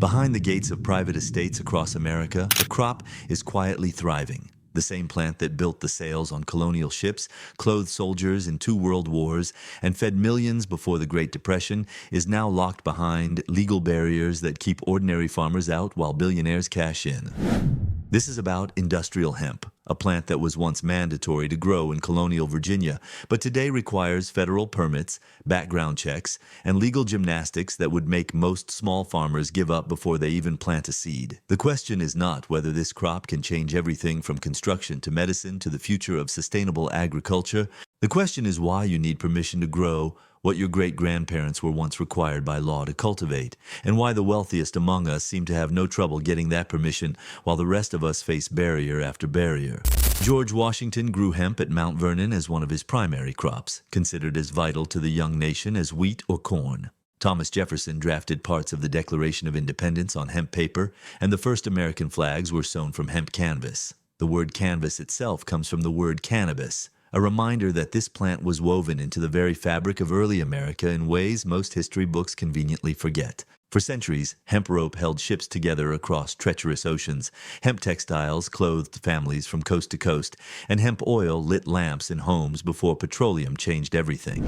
Behind the gates of private estates across America, a crop is quietly thriving. The same plant that built the sails on colonial ships, clothed soldiers in 2 world wars, and fed millions before the Great Depression is now locked behind legal barriers that keep ordinary farmers out while billionaires cash in. This is about industrial hemp, a plant that was once mandatory to grow in colonial Virginia, but today requires federal permits, background checks, and legal gymnastics that would make most small farmers give up before they even plant a seed. The question is not whether this crop can change everything from construction to medicine to the future of sustainable agriculture. The question is why you need permission to grow what your great-grandparents were once required by law to cultivate, and why the wealthiest among us seem to have no trouble getting that permission while the rest of us face barrier after barrier. George Washington grew hemp at Mount Vernon as one of his primary crops, considered as vital to the young nation as wheat or corn. Thomas Jefferson drafted parts of the Declaration of Independence on hemp paper, and the first American flags were sewn from hemp canvas. The word canvas itself comes from the word cannabis, a reminder that this plant was woven into the very fabric of early America in ways most history books conveniently forget. For centuries, hemp rope held ships together across treacherous oceans, hemp textiles clothed families from coast to coast, and hemp oil lit lamps in homes before petroleum changed everything.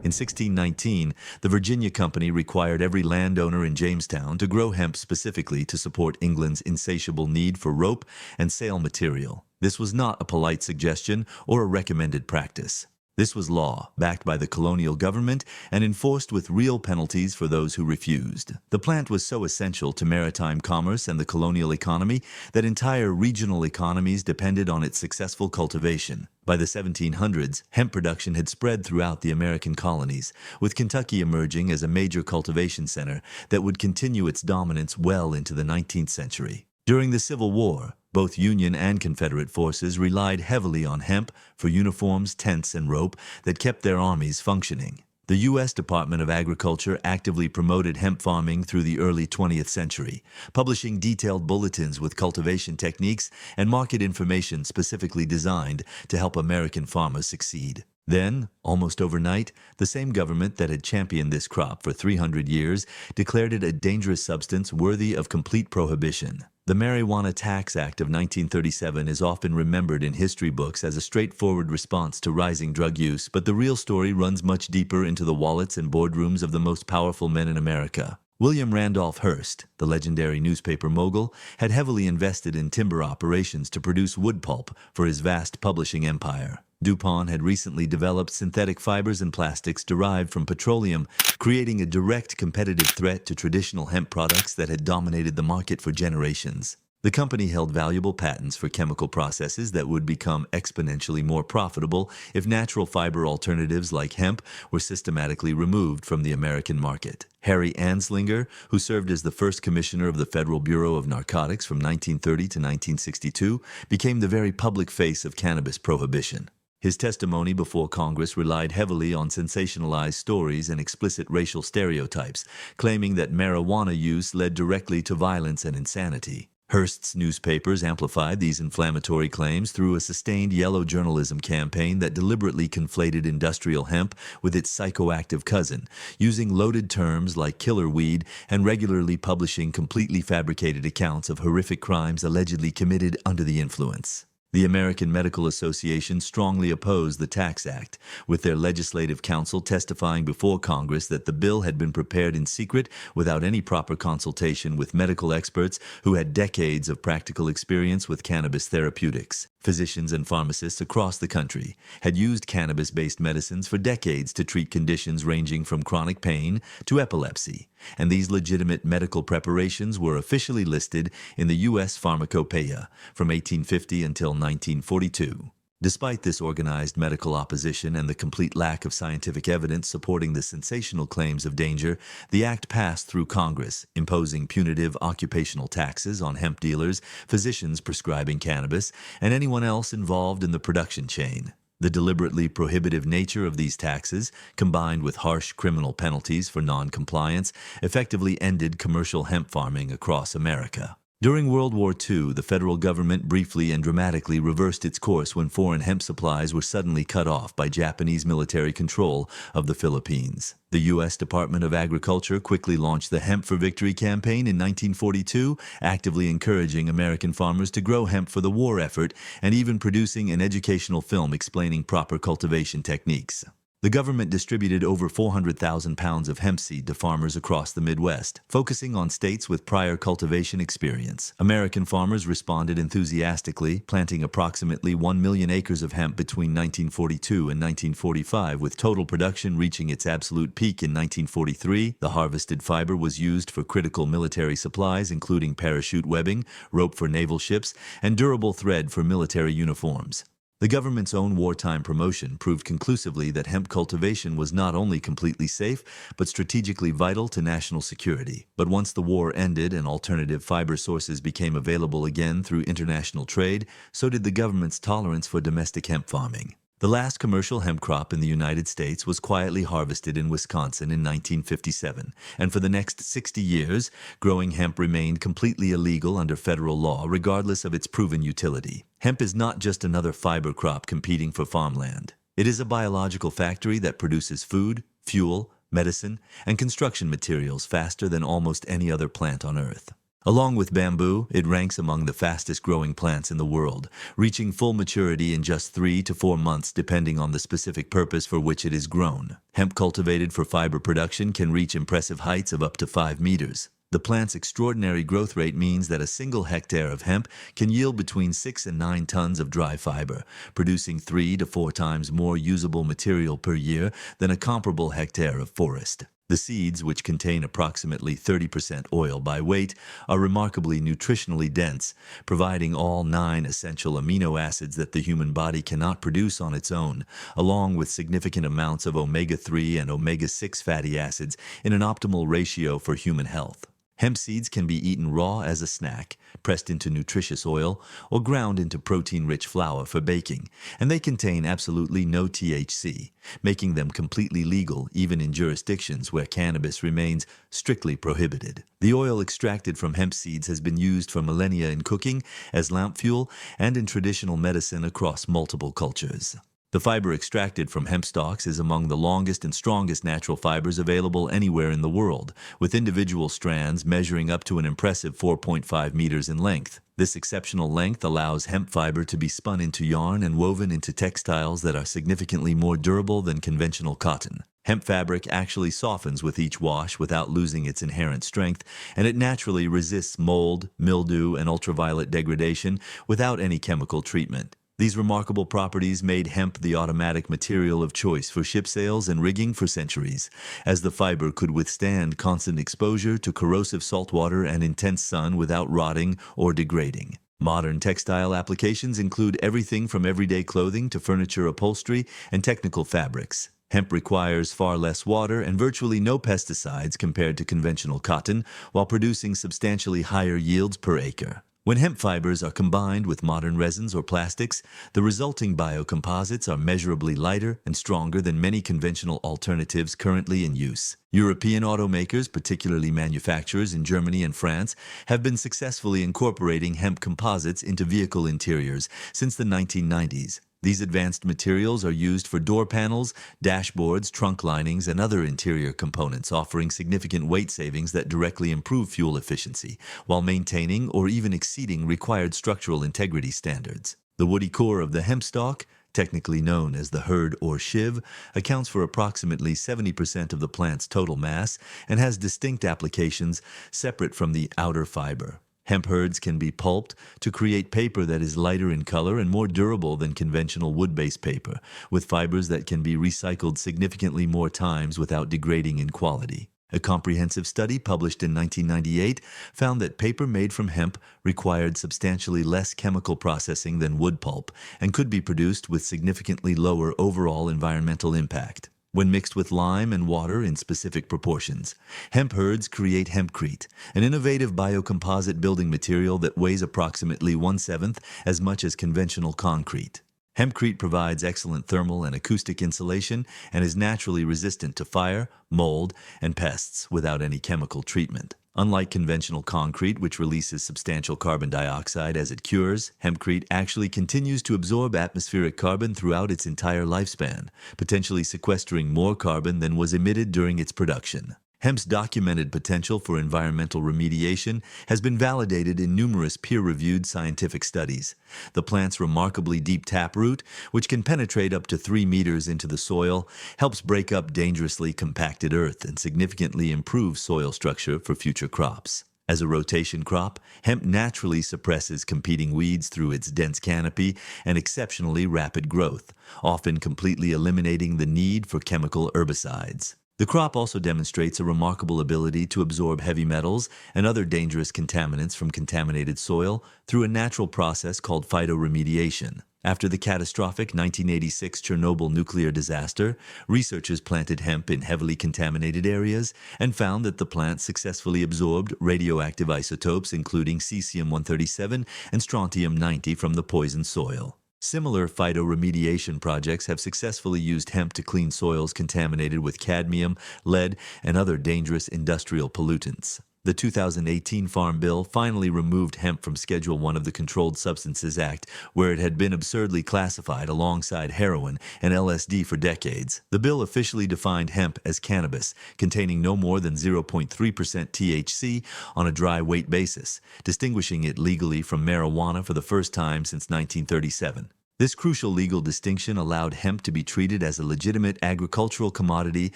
In 1619, the Virginia Company required every landowner in Jamestown to grow hemp specifically to support England's insatiable need for rope and sail material. This was not a polite suggestion or a recommended practice. This was law, backed by the colonial government and enforced with real penalties for those who refused. The plant was so essential to maritime commerce and the colonial economy that entire regional economies depended on its successful cultivation. By the 1700s, hemp production had spread throughout the American colonies, with Kentucky emerging as a major cultivation center that would continue its dominance well into the 19th century. During the Civil War, both Union and Confederate forces relied heavily on hemp for uniforms, tents, and rope that kept their armies functioning. The U.S. Department of Agriculture actively promoted hemp farming through the early 20th century, publishing detailed bulletins with cultivation techniques and market information specifically designed to help American farmers succeed. Then, almost overnight, the same government that had championed this crop for 300 years declared it a dangerous substance worthy of complete prohibition. The Marijuana Tax Act of 1937 is often remembered in history books as a straightforward response to rising drug use, but the real story runs much deeper into the wallets and boardrooms of the most powerful men in America. William Randolph Hearst, the legendary newspaper mogul, had heavily invested in timber operations to produce wood pulp for his vast publishing empire. DuPont had recently developed synthetic fibers and plastics derived from petroleum, creating a direct competitive threat to traditional hemp products that had dominated the market for generations. The company held valuable patents for chemical processes that would become exponentially more profitable if natural fiber alternatives like hemp were systematically removed from the American market. Harry Anslinger, who served as the first commissioner of the Federal Bureau of Narcotics from 1930 to 1962, became the very public face of cannabis prohibition. His testimony before Congress relied heavily on sensationalized stories and explicit racial stereotypes, claiming that marijuana use led directly to violence and insanity. Hearst's newspapers amplified these inflammatory claims through a sustained yellow journalism campaign that deliberately conflated industrial hemp with its psychoactive cousin, using loaded terms like killer weed and regularly publishing completely fabricated accounts of horrific crimes allegedly committed under the influence. The American Medical Association strongly opposed the Tax Act, with their legislative counsel testifying before Congress that the bill had been prepared in secret without any proper consultation with medical experts who had decades of practical experience with cannabis therapeutics. Physicians and pharmacists across the country had used cannabis-based medicines for decades to treat conditions ranging from chronic pain to epilepsy, and these legitimate medical preparations were officially listed in the U.S. Pharmacopoeia from 1850 until 1942. Despite this organized medical opposition and the complete lack of scientific evidence supporting the sensational claims of danger, the act passed through Congress, imposing punitive occupational taxes on hemp dealers, physicians prescribing cannabis, and anyone else involved in the production chain. The deliberately prohibitive nature of these taxes, combined with harsh criminal penalties for non-compliance, effectively ended commercial hemp farming across America. During World War II, the federal government briefly and dramatically reversed its course when foreign hemp supplies were suddenly cut off by Japanese military control of the Philippines. The U.S. Department of Agriculture quickly launched the Hemp for Victory campaign in 1942, actively encouraging American farmers to grow hemp for the war effort and even producing an educational film explaining proper cultivation techniques. The government distributed over 400,000 pounds of hemp seed to farmers across the Midwest, focusing on states with prior cultivation experience. American farmers responded enthusiastically, planting approximately 1 million acres of hemp between 1942 and 1945, with total production reaching its absolute peak in 1943. The harvested fiber was used for critical military supplies, including parachute webbing, rope for naval ships, and durable thread for military uniforms. The government's own wartime promotion proved conclusively that hemp cultivation was not only completely safe, but strategically vital to national security. But once the war ended and alternative fiber sources became available again through international trade, so did the government's tolerance for domestic hemp farming. The last commercial hemp crop in the United States was quietly harvested in Wisconsin in 1957, and for the next 60 years, growing hemp remained completely illegal under federal law regardless of its proven utility. Hemp is not just another fiber crop competing for farmland. It is a biological factory that produces food, fuel, medicine, and construction materials faster than almost any other plant on Earth. Along with bamboo, it ranks among the fastest-growing plants in the world, reaching full maturity in just 3 to 4 months depending on the specific purpose for which it is grown. Hemp cultivated for fiber production can reach impressive heights of up to 5 meters. The plant's extraordinary growth rate means that a single hectare of hemp can yield between 6 and 9 tons of dry fiber, producing 3 to 4 times more usable material per year than a comparable hectare of forest. The seeds, which contain approximately 30% oil by weight, are remarkably nutritionally dense, providing all 9 essential amino acids that the human body cannot produce on its own, along with significant amounts of omega-3 and omega-6 fatty acids in an optimal ratio for human health. Hemp seeds can be eaten raw as a snack, pressed into nutritious oil, or ground into protein-rich flour for baking, and they contain absolutely no THC, making them completely legal even in jurisdictions where cannabis remains strictly prohibited. The oil extracted from hemp seeds has been used for millennia in cooking, as lamp fuel, and in traditional medicine across multiple cultures. The fiber extracted from hemp stalks is among the longest and strongest natural fibers available anywhere in the world, with individual strands measuring up to an impressive 4.5 meters in length. This exceptional length allows hemp fiber to be spun into yarn and woven into textiles that are significantly more durable than conventional cotton. Hemp fabric actually softens with each wash without losing its inherent strength, and it naturally resists mold, mildew, and ultraviolet degradation without any chemical treatment. These remarkable properties made hemp the automatic material of choice for ship sails and rigging for centuries, as the fiber could withstand constant exposure to corrosive saltwater and intense sun without rotting or degrading. Modern textile applications include everything from everyday clothing to furniture upholstery and technical fabrics. Hemp requires far less water and virtually no pesticides compared to conventional cotton, while producing substantially higher yields per acre. When hemp fibers are combined with modern resins or plastics, the resulting biocomposites are measurably lighter and stronger than many conventional alternatives currently in use. European automakers, particularly manufacturers in Germany and France, have been successfully incorporating hemp composites into vehicle interiors since the 1990s. These advanced materials are used for door panels, dashboards, trunk linings, and other interior components, offering significant weight savings that directly improve fuel efficiency, while maintaining or even exceeding required structural integrity standards. The woody core of the hemp stalk, technically known as the hurd or shiv, accounts for approximately 70% of the plant's total mass and has distinct applications separate from the outer fiber. Hemp hurds can be pulped to create paper that is lighter in color and more durable than conventional wood-based paper, with fibers that can be recycled significantly more times without degrading in quality. A comprehensive study published in 1998 found that paper made from hemp required substantially less chemical processing than wood pulp and could be produced with significantly lower overall environmental impact. When mixed with lime and water in specific proportions, hemp hurds create hempcrete, an innovative biocomposite building material that weighs approximately 1/7 as much as conventional concrete. Hempcrete provides excellent thermal and acoustic insulation and is naturally resistant to fire, mold, and pests without any chemical treatment. Unlike conventional concrete, which releases substantial carbon dioxide as it cures, hempcrete actually continues to absorb atmospheric carbon throughout its entire lifespan, potentially sequestering more carbon than was emitted during its production. Hemp's documented potential for environmental remediation has been validated in numerous peer-reviewed scientific studies. The plant's remarkably deep taproot, which can penetrate up to 3 meters into the soil, helps break up dangerously compacted earth and significantly improve soil structure for future crops. As a rotation crop, hemp naturally suppresses competing weeds through its dense canopy and exceptionally rapid growth, often completely eliminating the need for chemical herbicides. The crop also demonstrates a remarkable ability to absorb heavy metals and other dangerous contaminants from contaminated soil through a natural process called phytoremediation. After the catastrophic 1986 Chernobyl nuclear disaster, researchers planted hemp in heavily contaminated areas and found that the plant successfully absorbed radioactive isotopes including cesium-137 and strontium-90 from the poisoned soil. Similar phytoremediation projects have successfully used hemp to clean soils contaminated with cadmium, lead, and other dangerous industrial pollutants. The 2018 Farm Bill finally removed hemp from Schedule 1 of the Controlled Substances Act, where it had been absurdly classified alongside heroin and LSD for decades. The bill officially defined hemp as cannabis, containing no more than 0.3% THC on a dry weight basis, distinguishing it legally from marijuana for the first time since 1937. This crucial legal distinction allowed hemp to be treated as a legitimate agricultural commodity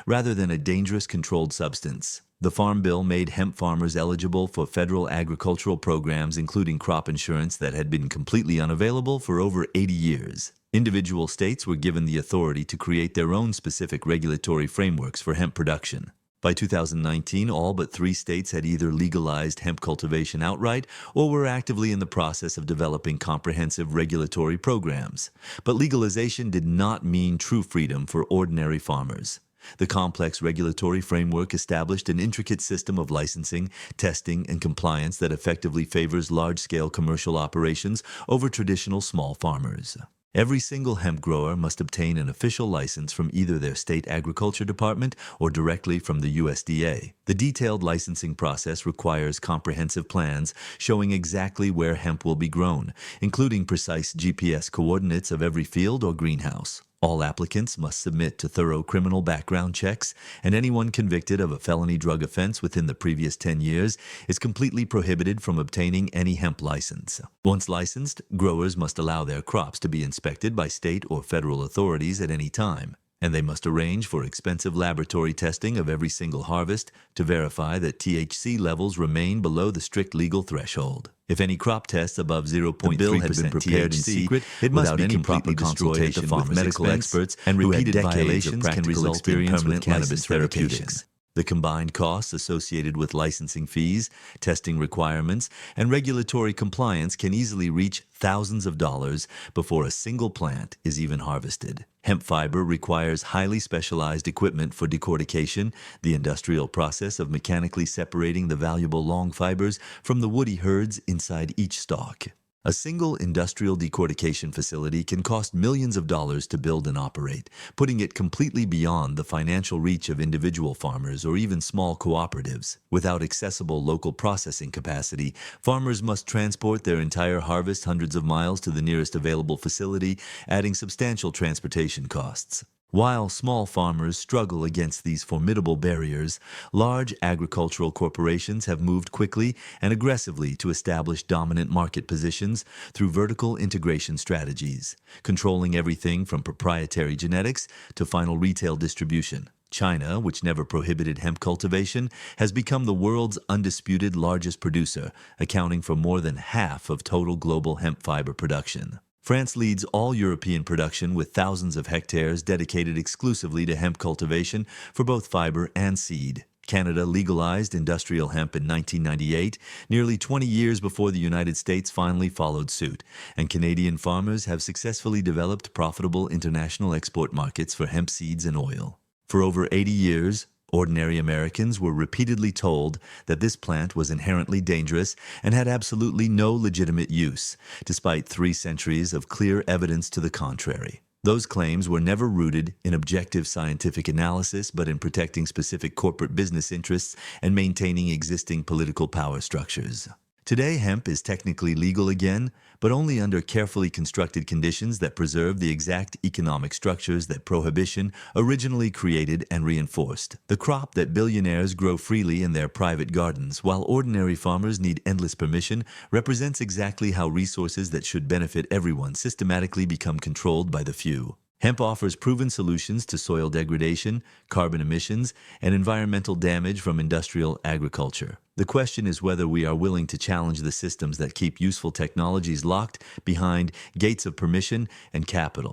rather than a dangerous controlled substance. The Farm Bill made hemp farmers eligible for federal agricultural programs, including crop insurance that had been completely unavailable for over 80 years. Individual states were given the authority to create their own specific regulatory frameworks for hemp production. By 2019, all but 3 states had either legalized hemp cultivation outright or were actively in the process of developing comprehensive regulatory programs. But legalization did not mean true freedom for ordinary farmers. The complex regulatory framework established an intricate system of licensing, testing, and compliance that effectively favors large-scale commercial operations over traditional small farmers. Every single hemp grower must obtain an official license from either their state agriculture department or directly from the USDA. The detailed licensing process requires comprehensive plans showing exactly where hemp will be grown, including precise GPS coordinates of every field or greenhouse. All applicants must submit to thorough criminal background checks, and anyone convicted of a felony drug offense within the previous 10 years is completely prohibited from obtaining any hemp license. Once licensed, growers must allow their crops to be inspected by state or federal authorities at any time, and they must arrange for expensive laboratory testing of every single harvest to verify that THC levels remain below the strict legal threshold. If any crop tests above 0.3% prepared in THC, secret, it must without be any completely proper destroyed at the consultation with farmer's medical expense, experts and who had repeated decades of violations can practical result in experience with permanent cannabis license therapeutics. revocation. The combined costs associated with licensing fees, testing requirements, and regulatory compliance can easily reach thousands of dollars before a single plant is even harvested. Hemp fiber requires highly specialized equipment for decortication, the industrial process of mechanically separating the valuable long fibers from the woody herds inside each stalk. A single industrial decortication facility can cost millions of dollars to build and operate, putting it completely beyond the financial reach of individual farmers or even small cooperatives. Without accessible local processing capacity, farmers must transport their entire harvest hundreds of miles to the nearest available facility, adding substantial transportation costs. While small farmers struggle against these formidable barriers, large agricultural corporations have moved quickly and aggressively to establish dominant market positions through vertical integration strategies, controlling everything from proprietary genetics to final retail distribution. China, which never prohibited hemp cultivation, has become the world's undisputed largest producer, accounting for more than half of total global hemp fiber production. France leads all European production with thousands of hectares dedicated exclusively to hemp cultivation for both fiber and seed. Canada legalized industrial hemp in 1998, nearly 20 years before the United States finally followed suit, and Canadian farmers have successfully developed profitable international export markets for hemp seeds and oil. For over 80 years, ordinary Americans were repeatedly told that this plant was inherently dangerous and had absolutely no legitimate use, despite 3 centuries of clear evidence to the contrary. Those claims were never rooted in objective scientific analysis, but in protecting specific corporate business interests and maintaining existing political power structures. Today, hemp is technically legal again, but only under carefully constructed conditions that preserve the exact economic structures that prohibition originally created and reinforced. The crop that billionaires grow freely in their private gardens, while ordinary farmers need endless permission, represents exactly how resources that should benefit everyone systematically become controlled by the few. Hemp offers proven solutions to soil degradation, carbon emissions, and environmental damage from industrial agriculture. The question is whether we are willing to challenge the systems that keep useful technologies locked behind gates of permission and capital.